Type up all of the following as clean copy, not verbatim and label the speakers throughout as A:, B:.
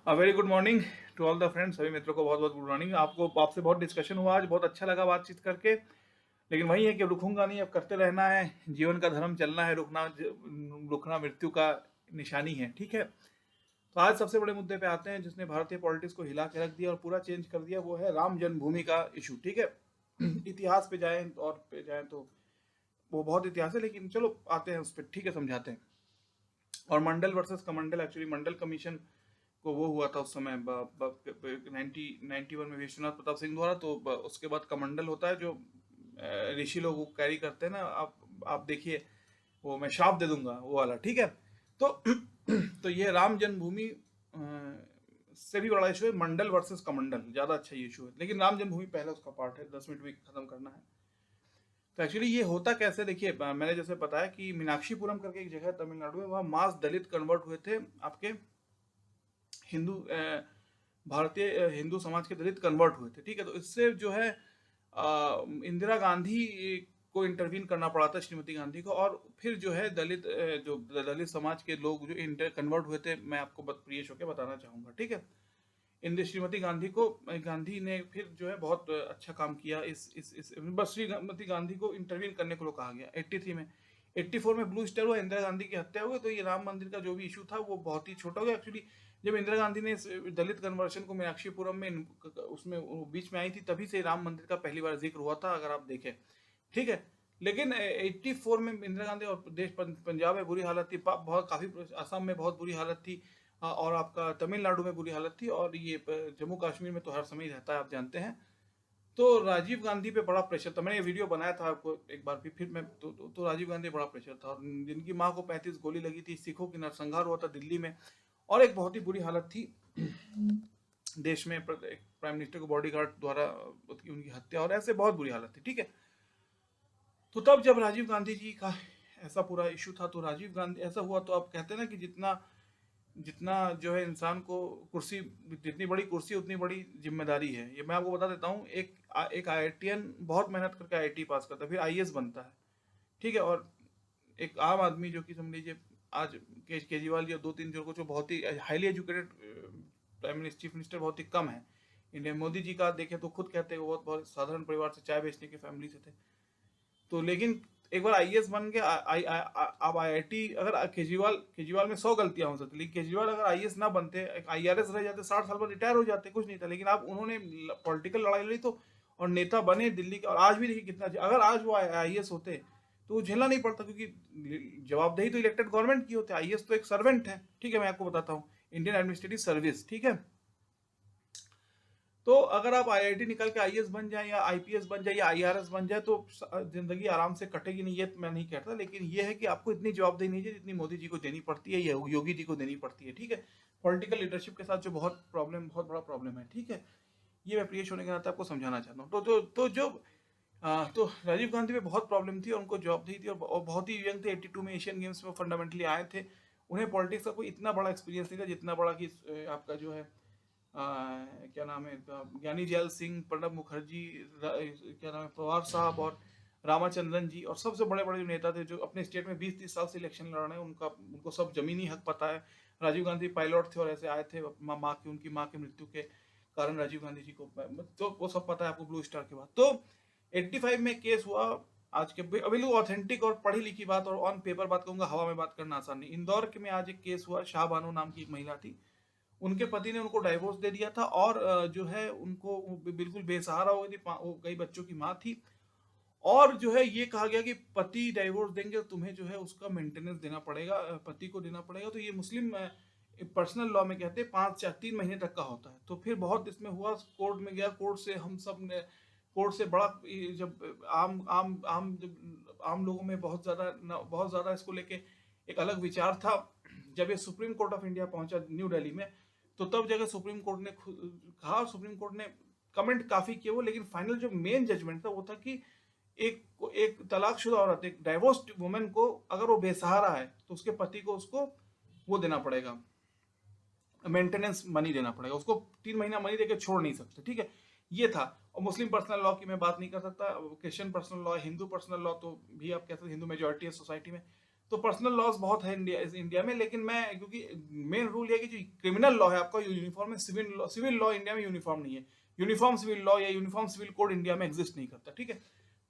A: Very good morning to all the friends. सभी मित्रों को बहुत बहुत गुड मॉर्निंग। आपसे बहुत डिस्कशन हुआ आज, बहुत अच्छा लगा बातचीत करके। लेकिन वही है कि रुकूंगा नहीं, अब करते रहना है। जीवन का धर्म चलना है, रुकना मृत्यु का निशानी है। ठीक है, तो आज सबसे बड़े मुद्दे पे आते हैं जिसने भारतीय पॉलिटिक्स को हिला के रख दिया और पूरा चेंज कर दिया। वो है राम जन्मभूमि का इशू। ठीक है, इतिहास पे जाएं तो वो बहुत इतिहास है, लेकिन चलो आते हैं उस पर। ठीक है, समझाते हैं। और मंडल वर्सेस कमंडल, एक्चुअली मंडल कमीशन को वो हुआ था उस समय 1991 में विश्वनाथ प्रताप सिंह द्वारा। तो उसके बाद कमंडल होता है जो ऋषि लोग वो कैरी करते हैं ना। आप देखिए, वो मैं श्राप दे दूंगा वो वाला। ठीक है, तो तो ये राम जन्मभूमि से भी बड़ा इशू है मंडल वर्सेस कमंडल। ज्यादा अच्छा ये इशू है, लेकिन राम जन्मभूमि पहले उसका पार्ट है। 10 मिनट में खत्म करना है। तो एक्चुअली ये होता कैसे, देखिए मैंने जैसे बताया कि मीनाक्षीपुरम करके एक जगह है तमिलनाडु में, वहाँ मास दलित कन्वर्ट हुए थे। आपके हिंदू भारतीय हिंदू समाज के दलित कन्वर्ट हुए थे। ठीक है, तो इससे जो है इंदिरा गांधी को इंटरवीन करना पड़ा था, श्रीमती गांधी को। और फिर जो है जो दलित समाज के लोग जो इंटर कन्वर्ट हुए थे, मैं आपको प्रिय होकर बताना चाहूंगा। ठीक है, इंदिरा श्रीमती गांधी ने फिर जो है बहुत अच्छा काम किया। इस बस श्रीमती गांधी को इंटरवीन करने को कहा गया 83 में। 84 में ब्लू स्टार हुआ, इंदिरा गांधी की हत्या हो गई। तो ये राम मंदिर का जो भी इशू था वो बहुत ही छोटा हो गया। एक्चुअली जब इंदिरा गांधी ने इस दलित कन्वर्शन को मीनाक्षीपुरम में उसमें बीच में आई थी, तभी से राम मंदिर का पहली बार जिक्र हुआ था, अगर आप देखें। ठीक है, लेकिन 84 में इंदिरा गांधी और पंजाब में बुरी हालत थी, बहुत काफी असम में बहुत बुरी हालत थी, और आपका तमिलनाडु में बुरी हालत थी, और ये जम्मू कश्मीर में तो हर समय ही रहता है, आप जानते हैं। तो राजीव गांधी पे बड़ा प्रेशर था। मैंने ये वीडियो बनाया था आपको एक बार भी, फिर मैं तो राजीव गांधी पे बड़ा प्रेशर था। और जिनकी माँ को 35 गोली लगी थी, सिखों की नरसंहार हुआ था दिल्ली में, और एक बहुत ही बुरी हालत थी देश में। प्राइम मिनिस्टर को बॉडीगार्ड द्वारा उनकी हत्या, और ऐसे बहुत बुरी हालत थी। ठीक है, तो तब जब राजीव गांधी जी का ऐसा पूरा इशू था, तो राजीव गांधी ऐसा हुआ, तो आप कहते हैं ना कि जितना जितना जो है इंसान को कुर्सी, जितनी बड़ी कुर्सी उतनी बड़ी जिम्मेदारी है। ये मैं आपको बता देता हूँ। एक आईआईटीएन बहुत मेहनत करके आईआईटी पास करता है, फिर आईएएस बनता है। ठीक है, और एक आम आदमी जो कि समझ लीजिए आज केजरीवाल या दो तीन जो कुछ बहुत ही highly educated prime minister chief minister बहुत ही कम है इंडिया। मोदी जी का देखें तो खुद कहते हैं वो बहुत बहुत साधारण परिवार से, चाय बेचने की फैमिली से थे। तो लेकिन एक बार आईएएस बन के अब आईआईटी, अगर केजरीवाल में 100 गलतियां हो सकती, लेकिन केजरीवाल अगर आईएएस ना बनते, आईआरएस रह जाते, 60 साल बाद रिटायर हो जाते, कुछ नहीं था। लेकिन अब उन्होंने पॉलिटिकल लड़ाई लड़ी तो, और नेता बने दिल्ली के। और आज भी देखिए कितना, अगर आज वो आईएएस होते तो वो झेलना नहीं पड़ता, क्योंकि जवाबदेही तो इलेक्टेड गवर्नमेंट की होती है। आईएएस तो एक सर्वेंट है। ठीक है, मैं आपको बताता हूँ, इंडियन एडमिनिस्ट्रेटिव सर्विस। ठीक है, तो अगर आप आईआईटी निकल के आईएएस बन जाए, या आईपीएस बन जाए, या आईआरएस बन जाए, तो जिंदगी आराम से कटेगी नहीं, ये तो मैं नहीं कहता। लेकिन ये है कि आपको इतनी जवाबदेही नहीं है जितनी मोदी जी को देनी पड़ती है या योगी जी को देनी पड़ती है। ठीक है, पॉलिटिकल लीडरशिप के साथ जो बहुत बड़ा प्रॉब्लम है। ठीक है, ये मैं प्रियश होने के नाते आपको समझाना चाहता हूँ। तो राजीव गांधी पे बहुत प्रॉब्लम थी, और उनको जवाबदेही थी, और बहुत ही यंग थे। 82 में एशियन गेम्स में फंडामेंटली आए थे। उन्हें पॉलिटिक्स का कोई इतना बड़ा एक्सपीरियंस नहीं था, जितना बड़ा कि आपका जो है क्या नाम है इनका, ज्ञानी जैल सिंह, प्रणब मुखर्जी, क्या नाम है, पवार साहब, और रामाचंद्रन जी, और सबसे बड़े बड़े जो नेता थे जो अपने स्टेट में 20-30 साल से इलेक्शन लड़ रहे हैं, उनको सब जमीनी हक पता है। राजीव गांधी पायलट थे, और ऐसे आए थे उनकी माँ की मृत्यु के कारण राजीव गांधी जी को, तो वो सब पता है आपको ब्लू स्टार के बाद। तो 85 में केस हुआ। आज के अभी लोग ऑथेंटिक और पढ़ी लिखी बात और ऑन पेपर बात कहूंगा, हवा में बात करना आसान नहीं। इंदौर के में आज एक केस हुआ। शाह बानो नाम की एक महिला थी, उनके पति ने उनको डाइवोर्स दे दिया था, और जो है उनको बिल्कुल बेसहारा हो गई थी। वो कई बच्चों की माँ थी, और जो है ये कहा गया कि पति डाइवोर्स देंगे तो तुम्हें जो है उसका मेंटेनेंस देना पड़ेगा, पति को देना पड़ेगा। तो ये मुस्लिम पर्सनल लॉ में कहते हैं 5 या 3 महीने तक का होता है। तो फिर बहुत इसमें हुआ, कोर्ट में गया, कोर्ट से हम सब ने, कोर्ट से बड़ा, जब आम लोगों में बहुत ज्यादा इसको लेके एक अलग विचार था। जब ये सुप्रीम कोर्ट ऑफ इंडिया पहुंचा न्यू दिल्ली में, तो तब जगह सुप्रीम कोर्ट ने कहा, सुप्रीम कोर्ट ने कमेंट काफी किए वो, लेकिन फाइनल जो मेन जजमेंट था वो था कि एक तलाकशुदा औरत, एक डाइवोर्स्ड वुमेन को, अगर वो बेसहारा है तो उसके पति को उसको वो देना पड़ेगा, मेंटेनेंस मनी देना पड़ेगा उसको। 3 महीना मनी देकर छोड़ नहीं सकते। ठीक है, ये था। और मुस्लिम पर्सनल लॉ की मैं बात नहीं कर सकता, Christian personal law, Hindu personal law तो भी आप कहते हैं, हिंदू मेजोरिटी है सोसाइटी में, तो पर्सनल लॉज बहुत है इंडिया में, लेकिन मैं क्योंकि मेन रूल ये है कि जो क्रिमिनल लॉ है आपका यूनिफॉर्म है, सिविल लॉ इंडिया में यूनिफॉर्म नहीं है। यूनिफॉर्म सिविल लॉ या यूनिफॉर्म सिविल कोड इंडिया में एग्जिस्ट नहीं करता, ठीक है।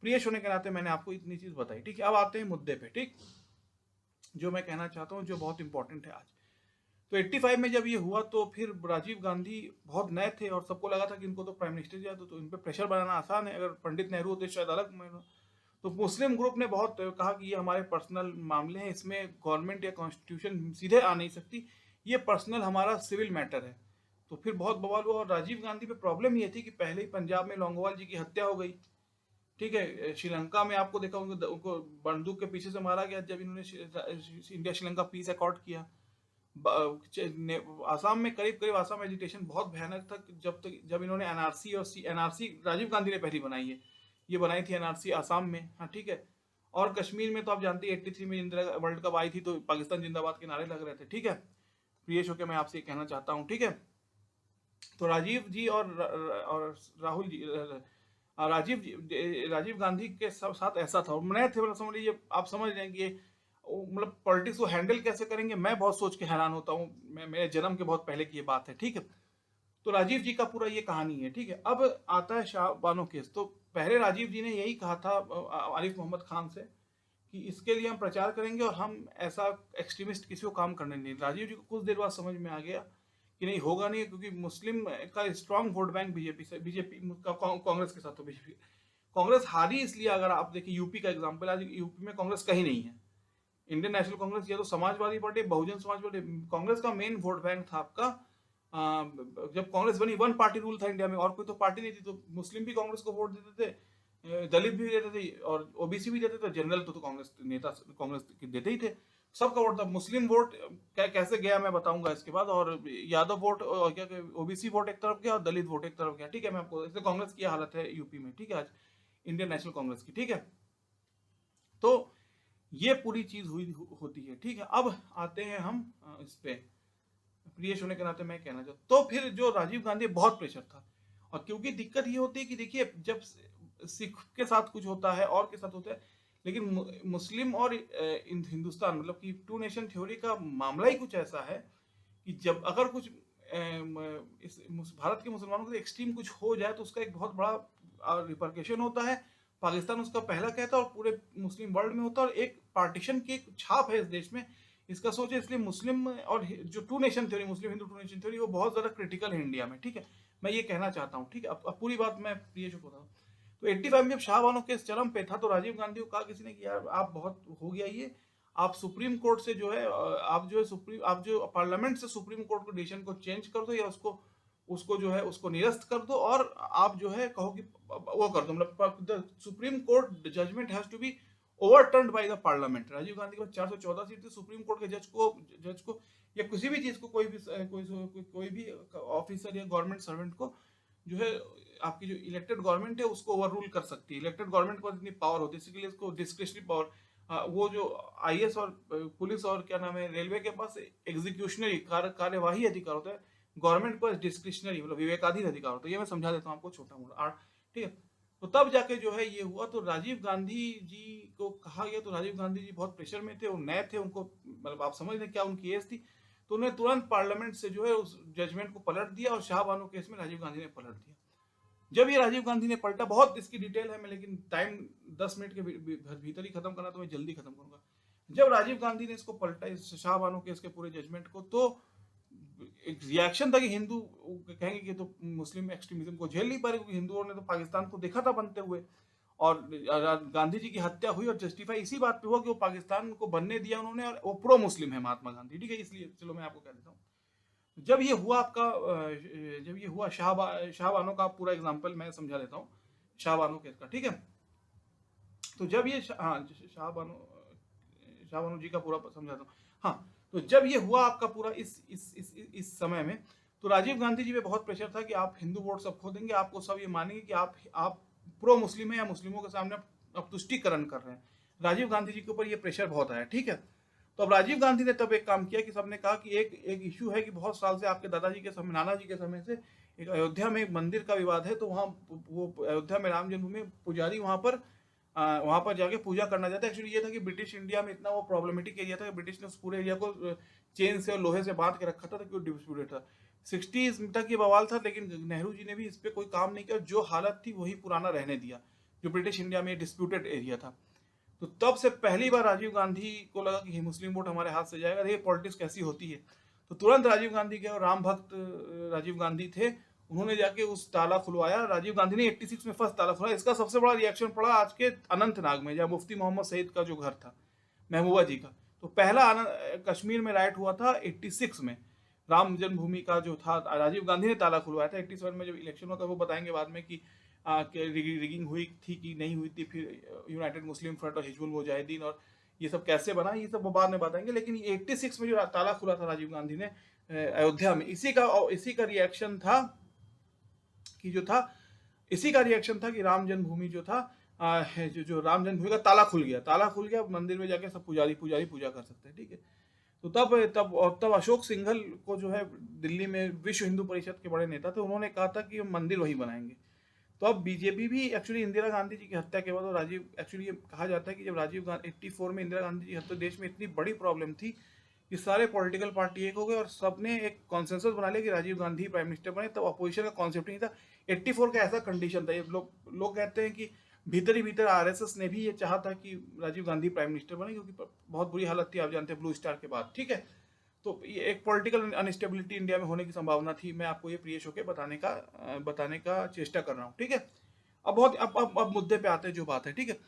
A: प्रियेश होने के नाते मैंने आपको इतनी चीज बताई, ठीक है। अब आते हैं मुद्दे पे, ठीक, जो मैं कहना चाहता हूँ, जो बहुत इंपॉर्टेंट है आज। तो 85 में जब ये हुआ तो फिर राजीव गांधी बहुत नए थे और सबको लगा था कि इनको तो प्राइम मिनिस्टर दिया तो इन पर प्रेशर बनाना आसान है, अगर पंडित नेहरू होते शायद अलग। तो मुस्लिम ग्रुप ने बहुत कहा कि ये हमारे पर्सनल मामले हैं, इसमें गवर्नमेंट या कॉन्स्टिट्यूशन सीधे आ नहीं सकती, ये पर्सनल हमारा सिविल मैटर है। तो फिर बहुत बवाल हुआ और राजीव गांधी पे प्रॉब्लम ये थी कि पहले ही पंजाब में लौंगोवाल जी की हत्या हो गई, ठीक है। श्रीलंका में आपको देखा उनको बंदूक के पीछे से मारा गया जब इन्होंने इंडिया श्रीलंका पीस अकॉर्ड किया। आसाम में करीब आसाम एजिटेशन बहुत भयानक था जब इन्होंने एनआरसी और एनआरसी राजीव गांधी ने पहली बनाई है, ये बनाई थी एनआरसी आसाम में, हाँ ठीक है। और कश्मीर में तो आप जानते हैं 83 में इंदिरा वर्ल्ड कप आई थी तो पाकिस्तान जिंदाबाद के नारे लग रहे थे, ठीक है। प्रियेश होकर मैं आपसे कहना चाहता हूँ, ठीक है। तो राजीव जी और राहुल जी राजीव गांधी के साथ ऐसा था, नए थे, मतलब समझ लीजिए, आप समझ रहे हैं कि मतलब पॉलिटिक्स को हैंडल कैसे करेंगे, मैं बहुत सोच के हैरान होता हूँ, मेरे जन्म के बहुत पहले की ये बात है, ठीक है। तो राजीव जी का पूरा ये कहानी है, ठीक है। अब आता है शाह बानो केस। तो पहले राजीव जी ने यही कहा था आरिफ मोहम्मद खान से कि इसके लिए हम प्रचार करेंगे और हम ऐसा एक्सट्रीमिस्ट किसी को काम करने नहीं। राजीव जी को कुछ देर बाद समझ में आ गया कि नहीं होगा नहीं, क्योंकि मुस्लिम का स्ट्रॉन्ग वोट बैंक बीजेपी का कांग्रेस के साथ, तो बीजेपी कांग्रेस हारी इसलिए, अगर आप देखिए यूपी का एग्जाम्पल, आज यूपी में कांग्रेस कहीं नहीं है। इंडियन नेशनल कांग्रेस या तो समाजवादी पार्टी, बहुजन समाज पार्टी, कांग्रेस का मेन वोट बैंक था आपका। जब कांग्रेस बनी वन पार्टी रूल था इंडिया में और कोई तो पार्टी नहीं थी, तो मुस्लिम भी कांग्रेस को वोट देते थे, दलित भी देते थे और ओबीसी भी देते थे, जनरल तो कांग्रेस नेता कांग्रेस देते ही थे, सबका वोट था। मुस्लिम वोट कैसे गया मैं बताऊंगा इसके बाद, और यादव वोट क्या ओबीसी वोट एक तरफ गया और दलित वोट एक तरफ गया, ठीक है। मैं आपको इससे कांग्रेस की हालत है यूपी में, ठीक है, आज इंडियन नेशनल कांग्रेस की, ठीक है। तो ये पूरी चीज होती है, ठीक है। अब आते हैं हम इस पे, प्रियेश होने के नाते मैं कहना चाहता, तो फिर जो राजीव गांधी बहुत प्रेशर था, और क्योंकि दिक्कत ये होती है कि देखिए जब सिख के साथ कुछ होता है और के साथ होता है, लेकिन मुस्लिम और हिंदुस्तान, मतलब कि टू नेशन थ्योरी का मामला ही कुछ ऐसा है कि जब अगर कुछ इस भारत के मुसलमानों को एक्सट्रीम कुछ हो जाए तो उसका एक बहुत बड़ा रिपरकेशन होता है। पाकिस्तान उसका पहला कहता है और पूरे मुस्लिम वर्ल्ड में होता है, और एक पार्टीशन की एक छाप है इस देश में, इसका सोचे। इसलिए मुस्लिम और जो two nation theory, Muslim Hindu two nation theory, वो बहुत ज्यादा क्रिटिकल है इंडिया में, ठीक है। मैं ये कहना चाहता हूँ, ठीक है। अब पूरी बात मैं प्रियेश को बताऊँ तो 85 में जब शाह बानो केस चरम पे था तो राजीव गांधी को कहा किसी ने कि यार आप बहुत हो गया ये, आप सुप्रीम कोर्ट से जो है आप जो पार्लियामेंट से सुप्रीम कोर्ट को डिसीजन को चेंज कर दो, या उसको उसको जो है उसको निरस्त कर दो, और आप जो है कहो कि वो कर दो, मतलब the supreme court judgment has to be overturned by the parliament. Rajiv Gandhi के पास 414 सीट थी, सुप्रीम कोर्ट के जज को या किसी भी चीज को, कोई भी ऑफिसर या गवर्नमेंट सर्वेंट को जो है आपकी जो इलेक्टेड गवर्नमेंट है उसको ओवर रूल कर सकती है। इलेक्टेड गवर्नमेंट को इतनी पावर होती है, इसलिए इसको डिस्क्रिशनरी पावर, वो जो आईएएस और पुलिस और क्या नाम है रेलवे के पास एग्जीक्यूशनरी कार्यवाही अधिकार होता है, गवर्नमेंट को डिस्क्रिशनरी मतलब विवेकाधीन अधिकार होता है। ये मैं समझा देता हूँ आपको छोटा मोटा आर्ट, ठीक है। तो तब जाके जो है ये हुआ, तो राजीव गांधी जी को कहा गया, तो राजीव गांधी जी बहुत प्रेशर में थे, वो नए थे, उनको मतलब आप समझ रहे क्या उनकी एज थी, तो उन्हें तुरंत पार्लियामेंट से जो है उस जजमेंट को पलट दिया, और शाह बानो केस में राजीव गांधी ने पलट दिया। जब ये राजीव गांधी ने पलटा, बहुत इसकी डिटेल है मैं, लेकिन टाइम 10 मिनट के भीतर ही खत्म करना, तो मैं जल्दी खत्म करूंगा। जब राजीव गांधी ने इसको पलटा, इस शाह बानो केस के पूरे जजमेंट को, तो एक रिएक्शन था कि हिंदू कहेंगे कि तो मुस्लिम एक्सट्रीमिज्म को झेल नहीं पा रहे, क्योंकि हिंदुओं ने तो पाकिस्तान को देखा था बनते हुए, और गांधी जी की हत्या हुई, और जस्टिफाई इसी बात पे हुआ कि वो पाकिस्तान को बनने दिया उन्होंने, और वो प्रो मुस्लिम है महात्मा गांधी, ठीक है। इसलिए चलो मैं आपको कह देता हूँ, जब ये हुआ आपका जब ये हुआ शाह बानो का पूरा एग्जाम्पल मैं समझा देता हूँ, शाह बानो केस का, ठीक है। तो जब ये शाह बानो जी का पूरा समझाता हूँ, हाँ। तो जब ये हुआ आपका पूरा इस समय में, तो राजीव गांधी जी पे बहुत प्रेशर था कि आप हिंदू वोट सब खो देंगे, आपको सब ये मानेंगे कि आप प्रो मुस्लिम है, या मुस्लिमों के सामने आप तुष्टिकरण कर रहे हैं। राजीव गांधी जी के ऊपर ये प्रेशर बहुत आया, ठीक है। तो अब राजीव गांधी ने तब एक काम किया कि सबने कहा कि एक इशू है कि बहुत साल से आपके दादाजी के समय, नाना जी के समय से एक अयोध्या में एक मंदिर का विवाद है, तो वहाँ वो अयोध्या में राम जन्मभूमि पुजारी वहाँ पर वहां पर जाके पूजा करना चाहते। एक्चुअली ये था कि ब्रिटिश इंडिया में इतना वो प्रॉब्लमेटिक एरिया था कि ब्रिटिश ने उस पूरे एरिया को चेन से और लोहे से बांध के रखा था ताकि वो डिस्प्यूटेड था। 60s तक ये बवाल था, लेकिन नेहरू जी ने भी इस पर कोई काम नहीं किया। जो हालत थी वही पुराना रहने दिया, जो ब्रिटिश इंडिया में डिस्प्यूटेड एरिया था। तो तब से पहली बार राजीव गांधी को लगा कि मुस्लिम वोट हमारे हाथ से जाएगा। देखिए पॉलिटिक्स कैसी होती है। तो तुरंत राजीव गांधी गए, और राम भक्त राजीव गांधी थे, उन्होंने जाके उस ताला खुलवाया। राजीव गांधी ने 86 में फर्स्ट ताला खुलवाया। इसका सबसे बड़ा रिएक्शन पड़ा आज के अनंतनाग में, जहाँ मुफ्ती मोहम्मद सईद का जो घर था, महबूबा जी का। तो पहला कश्मीर में राइट हुआ था 86 में, राम जन्मभूमि का जो था, राजीव गांधी ने ताला खुलवाया था। 87 में जब इलेक्शन हुआ था, वो बताएंगे बाद में कि रिगिंग हुई थी कि नहीं हुई थी, फिर यूनाइटेड मुस्लिम फ्रंट और हिजबुल मुजाहिदीन और ये सब कैसे बना, ये सब वो बाद में बताएंगे। लेकिन 86 में जो ताला खुला था राजीव गांधी ने अयोध्या में, इसी का रिएक्शन था कि जो था, इसी का रिएक्शन था कि राम जन्मभूमि जो था, जो राम जन्मभूमि का ताला खुल गया। ताला खुल गया, मंदिर में जाके सब पुजारी पूजा कर सकते हैं, ठीक है। तो तब अशोक सिंघल को जो है, दिल्ली में विश्व हिंदू परिषद के बड़े नेता थे, उन्होंने कहा था कि मंदिर वहीं बनाएंगे। तो अब बीजेपी भी एक्चुअली इंदिरा गांधी जी की हत्या के बाद, और राजीव, एक्चुअली ये कहा जाता है कि जब राजीव गांधी 84 में इंदिरा गांधी जी हत्या, देश में इतनी बड़ी प्रॉब्लम थी कि सारे पॉलिटिकल पार्टी एक हो गए और सबने एक कॉन्सेंसस बना लिया कि राजीव गांधी प्राइम मिनिस्टर बने। तब अपोजिशन का कॉन्सेप्ट नहीं था। 84 का ऐसा कंडीशन था, ये लोग कहते हैं कि भीतर ही भीतर आरएसएस ने भी ये चाहा था कि राजीव गांधी प्राइम मिनिस्टर बने, क्योंकि बहुत बुरी हालत थी, आप जानते हैं, ब्लू स्टार के बाद, ठीक है। तो ये एक पॉलिटिकल अनस्टेबिलिटी इंडिया में होने की संभावना थी। मैं आपको ये प्रिय शो के बताने का चेष्टा कर रहा हूँ, ठीक है। अब मुद्दे पे आते हैं जो बात है, ठीक है।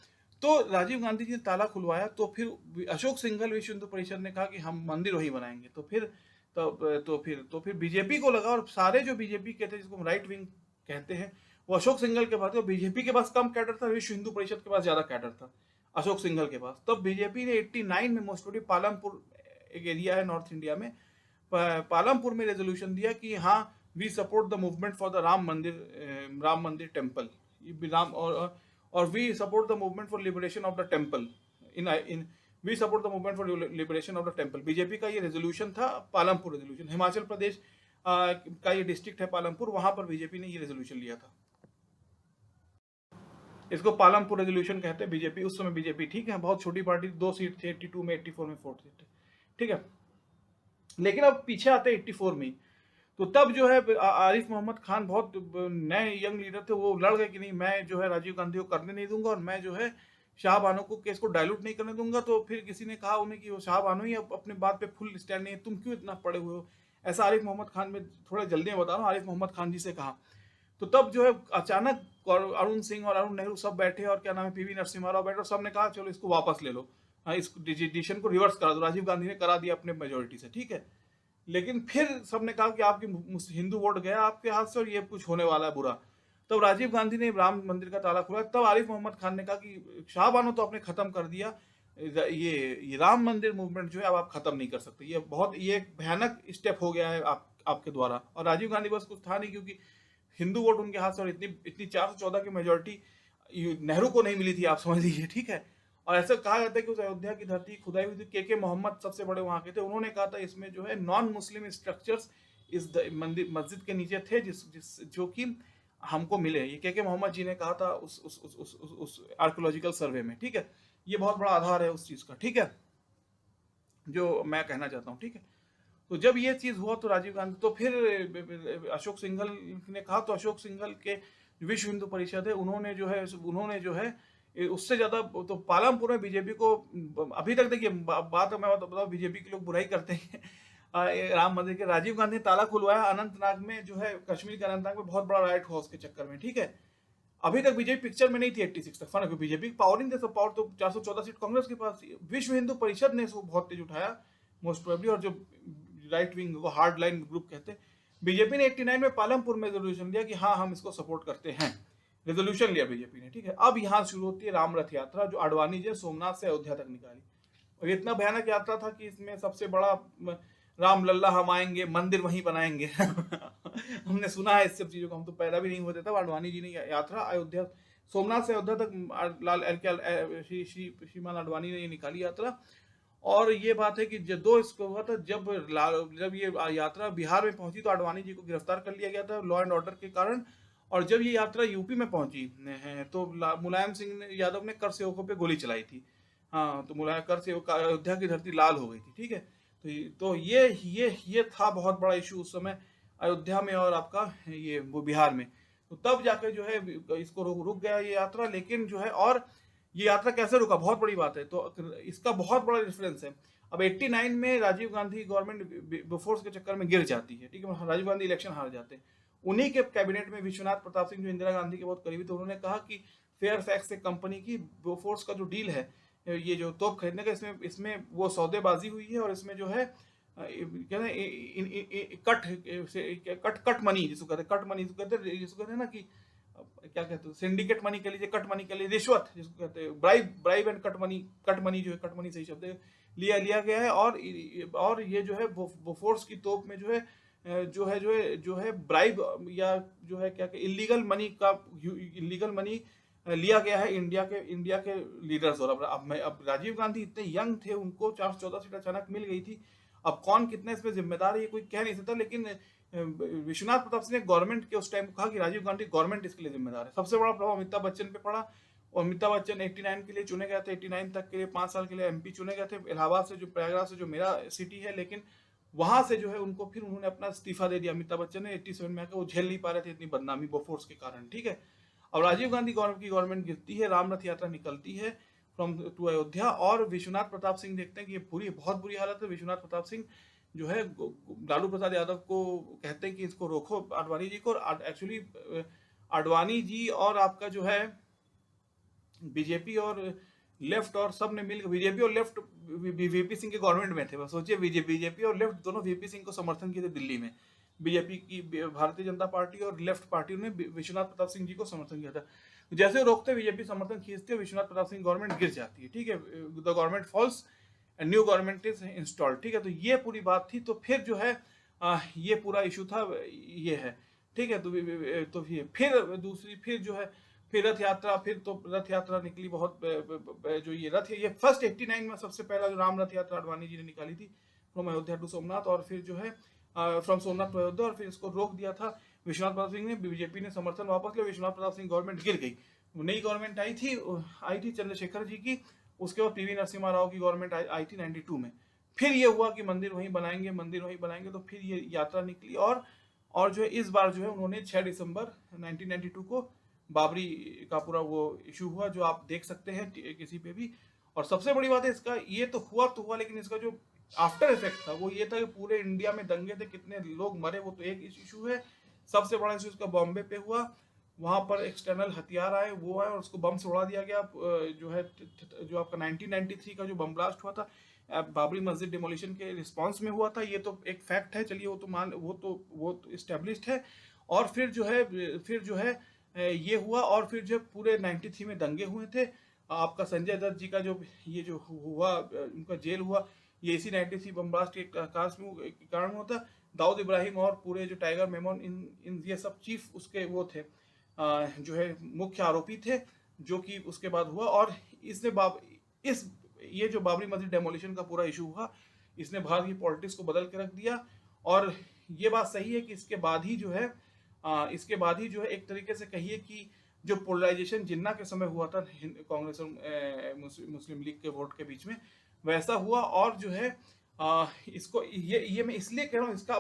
A: तो राजीव गांधी जी ने ताला खुलवाया, तो फिर अशोक सिंघल विश्व हिंदू परिषद ने कहा कि हम मंदिर वही बनाएंगे। तो फिर बीजेपी को लगा, और सारे जो बीजेपी के थे, जिसको राइट विंग कहते हैं, वो अशोक सिंघल के पास थे। बीजेपी के पास कम कैडर था, विश्व हिंदू परिषद के पास ज्यादा कैडर था अशोक सिंघल के पास। तब बीजेपी ने 89 में, मोस्ट प्रोबेबली पालमपुर एक एरिया है नॉर्थ इंडिया में, पालमपुर में रेजोल्यूशन दिया कि हाँ, we support the movement for the Ram mandir temple, Ram, और we support the movement for liberation of the temple in we support the movement for liberation of the temple. BJP का ये resolution था, Palampur resolution. Himachal Pradesh का ये डिस्ट्रिक्ट है पालमपुर, वहां पर बीजेपी ने ये रेजोल्यूशन लिया था। इसको पालमपुर रेजोल्यूशन कहते हैं बीजेपी। उस समय बीजेपी, ठीक है, बहुत छोटी पार्टी, 2 सीट थी 82 में, 84 में 4 सीट, ठीक है। लेकिन अब पीछे आते हैं 84 में। तो तब जो है आरिफ मोहम्मद खान, बहुत नए यंग लीडर थे, वो लड़ गए कि नहीं, मैं जो है राजीव गांधी को करने नहीं दूंगा, और मैं जो है शाह बानो को केस को डायलूट नहीं करने दूंगा। तो फिर किसी ने कहा उन्हें कि वो शाह बानो ही अपने बात पे फुल स्टैंड नहीं है, तुम क्यों इतना पड़े हुए हो। ऐसा आरिफ मोहम्मद खान, में थोड़ा जल्दी में बता रहा हूँ, आरिफ मोहम्मद खान जी से कहा। तो तब जो है अचानक अरुण सिंह और अरुण नेहरू सब बैठे, और क्या नाम है, पीवी नरसिम्हा राव बैठे, और सब ने कहा चलो इसको वापस ले लो, इस डिसीजन को रिवर्स करा दो। राजीव गांधी ने करा दिया अपने मेजोरिटी से, ठीक है। लेकिन फिर सबने कहा कि आपकी हिंदू वोट गया आपके हाथ से, और ये कुछ होने वाला है बुरा। तब राजीव गांधी ने राम मंदिर का ताला खोला। तब आरिफ मोहम्मद खान ने कहा कि शाह बानो तो आपने खत्म कर दिया, ये राम मंदिर मूवमेंट जो है अब आप खत्म नहीं कर सकते, ये एक भयानक स्टेप हो गया है आपके द्वारा। और राजीव गांधी बस कुछ था नहीं, क्योंकि हिंदू वोट उनके हाथ से, और इतनी 414 की मेजोरिटी नेहरू को नहीं मिली थी, आप समझ लीजिए, ठीक है। और ऐसा कहा जाता है कि उस अयोध्या की धरती खुदाई हुई थी। के मोहम्मद सबसे बड़े वहां के थे, उन्होंने कहा था इसमें जो है नॉन मुस्लिम स्ट्रक्चर्स इस मस्जिद के नीचे थे, जो कि हमको मिले। ये के मोहम्मद जी ने कहा था उस आर्कियोलॉजिकल सर्वे में, ठीक है। ये बहुत बड़ा आधार है उस चीज का, ठीक है, जो मैं कहना चाहता हूँ, ठीक है। तो जब ये चीज हुआ तो राजीव गांधी, तो फिर अशोक सिंघल ने कहा, तो अशोक सिंघल के विश्व हिंदू परिषद है, उन्होंने जो है उससे ज्यादा, तो पालमपुर में बीजेपी को अभी तक, देखिए बात मैं बताऊं, बीजेपी के लोग बुराई करते हैं राम मंदिर के। राजीव गांधी ने ताला खुलवाया अनंतनाग में, जो है कश्मीर के अनंतनाग में बहुत बड़ा राइट हुआ उसके चक्कर में, ठीक है। अभी तक बीजेपी पिक्चर में नहीं थी 86 तक, फर्क बीजेपी पावर नहीं था, पावर तो 414 सीट कांग्रेस के पास थी। विश्व हिंदू परिषद ने इसको बहुत तेज उठाया मोस्ट प्रोबेबली, और जो राइट विंग को हार्ड लाइन ग्रुप कहते हैं। बीजेपी ने 89 में पालमपुर में रेजोल्यूशन दिया कि हाँ, हम इसको सपोर्ट करते हैं, रेजोल्यूशन लिया बीजेपी ने, ठीक है। अब यहाँ शुरू होती है राम रथ यात्रा, जो आडवाणी जी सोमनाथ से अयोध्या तक निकाली। और इतना भयानक यात्रा था कि इसमें सबसे बड़ा, राम लल्ला हम आएंगे, मंदिर वहीं बनाएंगे हमने सुना है इस सब चीजों को, हम तो पैदा भी नहीं होते तब। आडवाणी जी ने यात्रा अयोध्या, सोमनाथ से अयोध्या तक श्रीमान आडवाणी ने निकाली यात्रा। और ये बात है कि दो इसको हुआ था, जब ये यात्रा बिहार में पहुंची तो आडवाणी जी को गिरफ्तार कर लिया गया था लॉ एंड ऑर्डर के कारण, और जब ये यात्रा यूपी में पहुंची है तो मुलायम सिंह यादव ने कर सेवकों पे गोली चलाई थी। हाँ, तो मुलायम कर सेवक, अयोध्या की धरती लाल हो गई थी, ठीक है। तो ये था बहुत बड़ा इशू उस समय अयोध्या में और आपका ये वो बिहार में। तो तब जाके जो है इसको रुक गया ये यात्रा। लेकिन जो है, और ये यात्रा कैसे रुका, बहुत बड़ी बात है। तो इसका बहुत बड़ा रेफरेंस है। अब 89 में राजीव गांधी गवर्नमेंट बोफोर्स के चक्कर में गिर जाती है, ठीक है, राजीव गांधी इलेक्शन हार जाते हैं। उन्हीं के कैबिनेट में विश्वनाथ प्रताप सिंह जो इंदिरा गांधी के बहुत करीबी थे, उन्होंने कहा कि फेयर फैक्स से कंपनी की बोफोर्स का जो डील है, ये जो तोप खरीदने का, इसमें इसमें वो सौदेबाजी हुई है और इसमें जो है कहते हैं कट मनी जिसको कहते हैं, कट मनी जिसको कहते हैं ना कि क्या कहते हैं, सिंडिकेट मनी कह लीजिए, कट मनी कह लीजिए, रिश्वत जिसको कहते हैं, ब्राइब एंड कट मनी जो है, कट मनी सही शब्द है, लिया गया है। और ये जो है बोफोर्स की तोप में जो है ब्राइब या जो है क्या इलीगल मनी लिया गया है इंडिया के लीडर्स। और अब राजीव गांधी इतने यंग थे, उनको 414 सीट अचानक मिल गई थी। अब कौन कितना इसमें जिम्मेदार है ये कोई कह नहीं सकता, लेकिन विश्वनाथ प्रताप सिंह ने गवर्नमेंट के उस टाइम कहा कि राजीव गांधी गवर्नमेंट इसके लिए जिम्मेदार है। सबसे बड़ा प्रभाव अमिताभ बच्चन पे पड़ा, और अमिताभ बच्चन 89 के लिए चुने गए थे, 89 तक के लिए 5 साल के लिए एमपी चुने गए थे, इलाहाबाद से, जो प्रयागराज से, जो मेरा सिटी है। लेकिन वहां से जो है उनको फिर उन्होंने अपना इस्तीफा दे दिया अमिताभ बच्चन ने 87 में आकर। वो झेल नहीं पा रहे थे इतनी बदनामी बोफोर्स के कारण, ठीक है। अब राजीव गांधी की गवर्नमेंट गिरती है, राम रथ यात्रा निकलती है फ्रॉम टू अयोध्या, और विश्वनाथ प्रताप सिंह देखते हैं कि ये बहुत बुरी हालत है। विश्वनाथ प्रताप सिंह जो है लालू प्रसाद यादव को कहते हैं कि इसको रोको, आडवाणी जी को। एक्चुअली आडवाणी जी और आपका जो है बीजेपी और लेफ्ट और सब ने मिलकर, बीजेपी और लेफ्ट वीपी सिंह के गवर्नमेंट में थे। सोचिए, बीजेपी और लेफ्ट दोनों वीपी सिंह को समर्थन किए थे दिल्ली में। बीजेपी की, भारतीय जनता पार्टी और लेफ्ट पार्टी ने विश्वनाथ प्रताप सिंह जी को समर्थन किया था। जैसे रोकते बीजेपी समर्थन खींचते, विश्वनाथ प्रताप सिंह गवर्नमेंट गिर जाती है, ठीक है। The government falls and new government is installed, ठीक है। तो ये पूरी बात थी। तो फिर जो है ये पूरा इशू था, ये है, ठीक है। तो फिर दूसरी, फिर जो है, फिर रथ यात्रा, फिर तो रथ यात्रा निकली बहुत, जो ये रथ है, ये फर्स्ट 89 में सबसे पहला जो राम रथ यात्रा आडवाणी जी ने निकाली थी फ्रॉम अयोध्या टू सोमनाथ, और फिर जो है फ्रॉम सोमनाथ टू अयोध्या, और फिर इसको रोक दिया था विश्वनाथ प्रताप सिंह ने। बीजेपी ने समर्थन वापस लिया, विश्वनाथ प्रताप सिंह गवर्नमेंट गिर गई। नई गवर्नमेंट आई थी चंद्रशेखर जी की। उसके बाद पीवी नरसिम्हा राव की गवर्नमेंट आई थी 92 में। फिर ये हुआ कि मंदिर वहीं बनाएंगे, तो फिर ये यात्रा निकली। और जो है इस बार जो है उन्होंने 6 दिसंबर 1992 को बाबरी का पूरा वो इशू हुआ, जो आप देख सकते हैं किसी पे भी। और सबसे बड़ी बात है इसका, ये तो हुआ, लेकिन इसका जो आफ्टर इफेक्ट था वो ये था कि पूरे इंडिया में दंगे थे, कितने लोग मरे वो तो एक इशू है। सबसे बड़ा इशू इसका बॉम्बे पे हुआ, वहां पर एक्सटर्नल हथियार आए, वो आए और उसको बम से उड़ा दिया गया। जो है जो आपका 1993 का जो बम ब्लास्ट हुआ था बाबरी मस्जिद डिमोलिशन के रिस्पांस में हुआ था, ये तो एक फैक्ट है। चलिए, वो तो इस्टेब्लिश्ड है। और फिर जो है ये हुआ, और फिर जो पूरे 93 में दंगे हुए थे। आपका संजय दत्त जी का ये जो हुआ, उनका जेल हुआ, ये इसी 93 बम ब्लास्ट के कारण हुआ था। दाऊद इब्राहिम और पूरे जो टाइगर मेमन, इन ये सब चीफ उसके वो थे, जो है मुख्य आरोपी थे, जो कि उसके बाद हुआ। और ये जो बाबरी मस्जिद डेमोलिशन का पूरा इशू हुआ, इसने भारत की पॉलिटिक्स को बदल के रख दिया। और ये बात सही है कि इसके बाद ही जो है एक तरीके से कहिए कि जो पोलराइजेशन जिन्ना के समय हुआ था कांग्रेस और मुस्लिम लीग के वोट के बीच में, वैसा हुआ। और जो है इसको ये मैं इसलिए कह रहा हूँ, इसका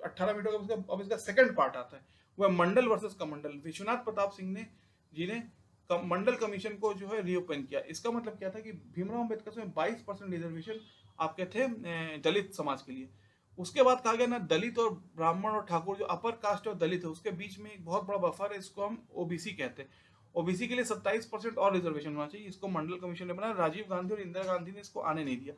A: 18 मिनटों का अब इसका सेकंड पार्ट आता है, वह मंडल वर्सेस कमंडल। विश्वनाथ प्रताप सिंह जी ने मंडल कमीशन को जो है रीओपन किया। इसका मतलब क्या था कि भीमराव अम्बेडकर में 22% रिजर्वेशन आपके थे दलित समाज के लिए। उसके बाद कहा गया ना, दलित और ब्राह्मण और ठाकुर, जो अपर कास्ट और दलित है, उसके बीच में एक बहुत बड़ा बफर है, इसको हम ओबीसी कहते हैं। ओबीसी के लिए 27% और रिजर्वेशन होना चाहिए। इसको मंडल कमीशन ने बनाया। राजीव गांधी और इंदिरा गांधी ने इसको आने नहीं दिया।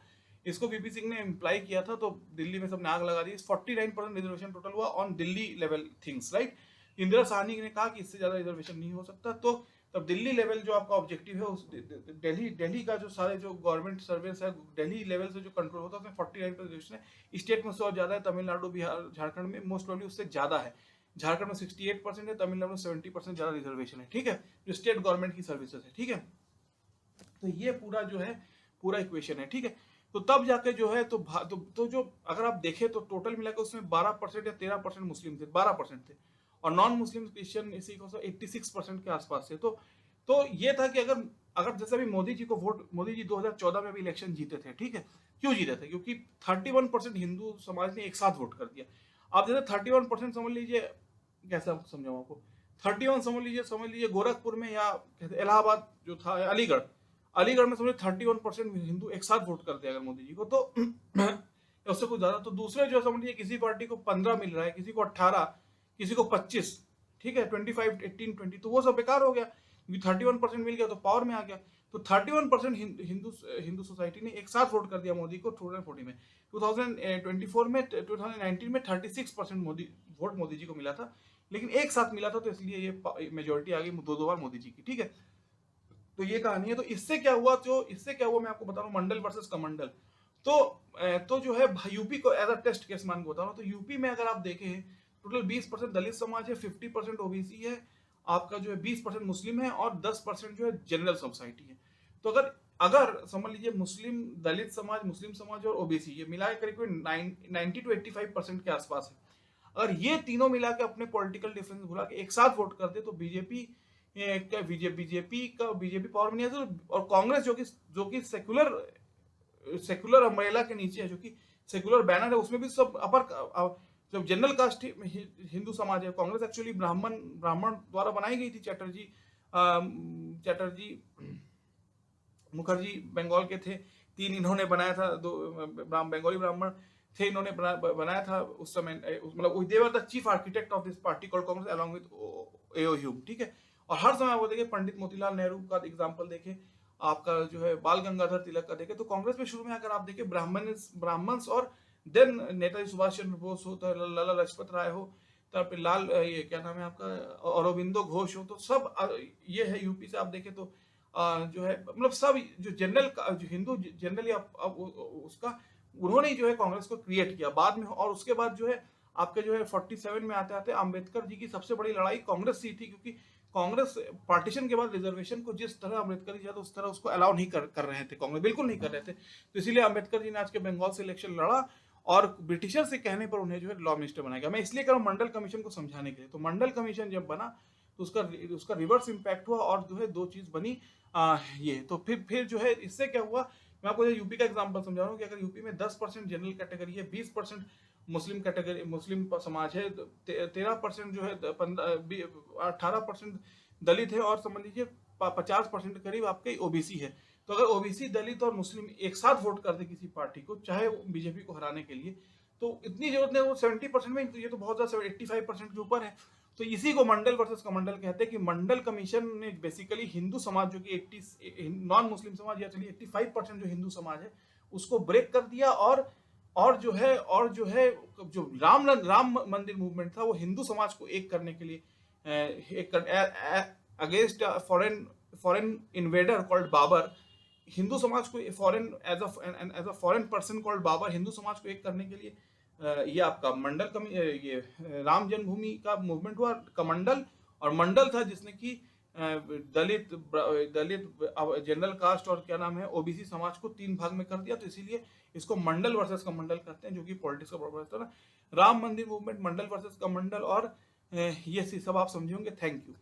A: इसको वीपी सिंह ने इम्प्लाई किया था, तो दिल्ली में सबने आग लगा दी। 49% रिजर्वेशन टोटल हुआ on Delhi level things, right. Indira Sahni ने कहा कि इससे ज्यादा रिजर्वेशन नहीं हो सकता। तो तब दिल्ली लेवल जो आपका ऑब्जेक्टिव है, उस दिल्ली का जो सारे जो गवर्नमेंट सर्विस है, दिल्ली लेवल से जो कंट्रोल होता है, उसमें 49% रिजर्वेशन है। स्टेट में 100 ज्यादा है, तमिलनाडु, बिहार, झारखंड में मोस्ट प्रॉब्ली उससे ज्यादा है। झारखंड में 68% है, तमिलनाडु में 70% ज्यादा रिजर्वेशन है, ठीक है, जो स्टेट गवर्नमेंट की सर्विसेज है, ठीक है। तो ये पूरा जो है पूरा इक्वेशन है, ठीक है। तो तब जाके जो है तो जो अगर आप देखें तो टोटल मिलाकर उसमें 12% या 13% मुस्लिम थे, 12% थे। और नॉन मुस्लिम क्रिश्चियन इसी को 86% के आसपास से। तो ये था कि अगर अगर जैसे भी मोदी जी 2014 में भी इलेक्शन जीते थे, ठीक है, क्यों जीते थे? क्योंकि 31% हिंदू समाज ने एक साथ वोट कर दिया। आप जैसे 31% समझ लीजिए, कैसे आपको समझाऊं आपको, 31 समझ लीजिए गोरखपुर में, या इलाहाबाद जो था, अलीगढ़, अलीगढ़ में समझिए 31% हिंदू एक साथ वोट कर दिया अगर मोदी जी को, तो उससे कुछ ज्यादा। तो दूसरे जो समझिए किसी पार्टी को 15 मिल रहा है, किसी को 18, किसी को 25, ठीक है, 25, 18, 20, तो वो सब बेकार हो गया, क्योंकि 31% मिल गया तो पावर में आ गया। तो 31% हिंदू सोसाइटी ने एक साथ वोट कर दिया मोदी को 2014 में। 2024 में, 2019 में 36% वोट मोदी जी को मिला था, लेकिन एक साथ मिला था, तो इसलिए ये मेजोरिटी आ गई दो बार मोदी जी की, ठीक है। तो ये कहानी है। तो इससे क्या हुआ मैं आपको बता रहा हूँ, मंडल वर्सेस कमंडल। तो जो है यूपी को एज अ टेस्ट केस मान के बता रहा हूँ। तो यूपी में अगर आप देखें, टोटल 20% दलित समाज है, 50% ओबीसी है, आपका जो है 20% मुस्लिम है, और 10% जो है जनरल सोसाइटी है। तो अगर अगर समझ लीजिए मुस्लिम, दलित समाज, मुस्लिम समाज और ओबीसी, ये मिला के करीब 90 to 85% के आसपास है। अगर ये तीनों मिला के अपने पॉलिटिकल डिफरेंस भुला के एक साथ वोट करते, तो बीजेपी पावर में नहीं आती। और कांग्रेस जो कि सेकुलर अम्ब्रेला के नीचे है, जो कि सेकुलर बैनर है, उसमें भी सब जब जनरल कास्ट हिंदू समाज है। कांग्रेस एक्चुअली ब्राह्मण द्वारा बनाई गई थी। चैटर्जी मुखर्जी बंगाल के थे, 3 इन्होंने बनाया था, 2 बंगाली ब्राह्मण थे, इन्होंने बनाया था उस समय, मतलब they were the chief architect of this party called Congress along with A O Hume, ठीक है। और हर समय वो देखे, पंडित मोतीलाल नेहरू का एग्जाम्पल देखे, आपका जो है बाल गंगाधर तिलक का देखे। तो कांग्रेस में शुरू में अगर आप देखे ब्राह्मण्स, और देन नेताजी सुभाष चंद्र बोस हो, तो लाला लाजपत राय हो, तब लाल ये क्या नाम है आपका, अरविंदो घोष हो, तो सब ये है यूपी से आप देखें तो जो है, मतलब सब जो जो हिंदू जनरली उसका उन्होंने जो है कांग्रेस को क्रिएट किया बाद में। और उसके बाद जो है आपके जो है 47 में आते आते अम्बेडकर जी की सबसे बड़ी लड़ाई कांग्रेस से थी, क्योंकि कांग्रेस पार्टीशन के बाद रिजर्वेशन को जिस तरह अम्बेडकर जी उस तरह उसको अलाउ नहीं कर रहे थे, कांग्रेस बिल्कुल नहीं कर रहे थे। तो इसीलिए अम्बेडकर जी ने आज के बंगाल से इलेक्शन लड़ा, और ब्रिटिशर से कहने पर उन्हें जो है लॉ मिनिस्टर बनाया गया। मैं इसलिए कह रहा हूँ मंडल कमीशन को समझाने के लिए। तो मंडल कमीशन जब बना, तो उसका रिवर्स इम्पैक्ट हुआ, और जो है 2 चीज बनी। ये तो फिर जो है इससे क्या हुआ, मैं आपको यूपी का एग्जांपल समझा रहा हूँ कि अगर यूपी में 10% जनरल कैटेगरी है, 20% मुस्लिम समाज है, 13% जो है 18% दलित है, और समझ लीजिए 50% करीब आपके ओबीसी है। तो अगर ओबीसी, दलित और मुस्लिम एक साथ वोट कर दे किसी पार्टी को, चाहे बीजेपी को हराने के लिए, तो इतनी जरूरत नहीं, वो 70% में, तो ये तो बहुत ज्यादा 85% के ऊपर है। तो इसी को मंडल वर्सेस कमंडल कहते हैं, कि मंडल कमीशन ने बेसिकली हिंदू समाज, जो कि 80 नॉन मुस्लिम समाज, या चलिए 85% जो हिंदू समाज है, उसको ब्रेक कर दिया। और जो है जो राम मंदिर मूवमेंट था, वो हिंदू समाज को एक करने के लिए, against foreign invader called Babar, Hindu समाज को foreign as a foreign person called Babar, Hindu समाज को एक करने के लिए ये आपका ये राम जन्मभूमि का मूवमेंट हुआ, कमंडल। और मंडल था जिसने कि दलित जनरल कास्ट और क्या नाम है ओबीसी समाज को 3 भाग में कर दिया। तो इसीलिए इसको मंडल वर्सेस कमंडल कहते हैं, जो कि पॉलिटिक्स का प्रोफेसर है। राम मंदिर मूवमेंट, मंडल वर्सेस कमंडल, और ये सब आप समझे होंगे। Thank you.